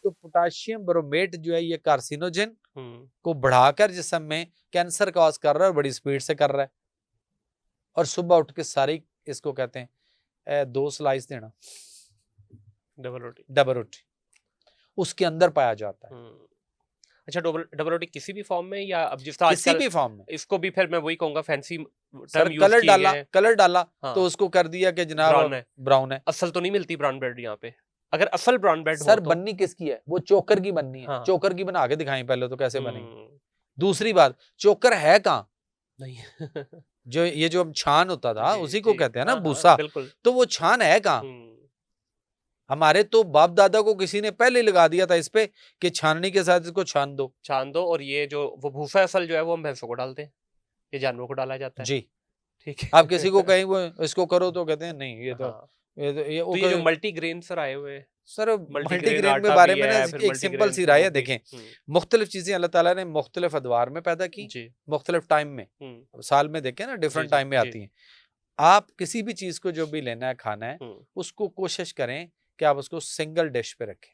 तो potassium bromate जो है ये कार्सिनोजन को बढ़ाकर जिस्म में कैंसर कॉज कर रहा है और बड़ी स्पीड से कर रहा है। और सुबह उठ के सारी इसको कहते हैं 2 स्लाइस देना, डबल रोटी उसके अंदर पाया जाता है। अच्छा, डबल रोटी किसी भी फॉर्म में या अब जिस तरह किसी भी फॉर्म में? इसको भी फिर मैं वही कहूंगा फैंसी सर कलर डाला तो उसको कर दिया कि जनाब ब्राउन है। असल तो नहीं मिलती ब्राउन ब्रेड यहाँ पे। अगर असल ब्राउन ब्रेड सर बननी किसकी है? वो चोकर की बननी है। चोकर की बना के दिखाएं पहले तो कैसे बनेगी। दूसरी बात, चोकर है कहाँ? नहीं जो ये जो छान होता था उसी को कहते हैं ना भूसा, तो वो छान है कहाँ? हमारे तो बाप दादा को किसी ने पहले लगा दिया था इस पे कि छाननी के साथ इसको छान दो। और ये जो वो भूसा असल जो है वो हम भैंसों को डालते हैं, ये जानवरों को डाला जाता है जी। ठीक है। आप किसी को कहीं वो इसको करो तो कहते हैं नहीं ये तो ये जो मल्टीग्रेन सर आए हुए सर मल्टीग्रेन के बारे में ना एक सिंपल सी राय है। देखें, मुख्तलिफ चीजें अल्लाह ताला ने मुख्तलिफ अदवार में पैदा की, मुख्तलिफ टाइम में, साल में देखें ना डिफरेंट टाइम में आती हैं। आप किसी भी चीज को जो भी लेना है खाना है उसको कोशिश करें कि आप उसको सिंगल डिश पे रखें।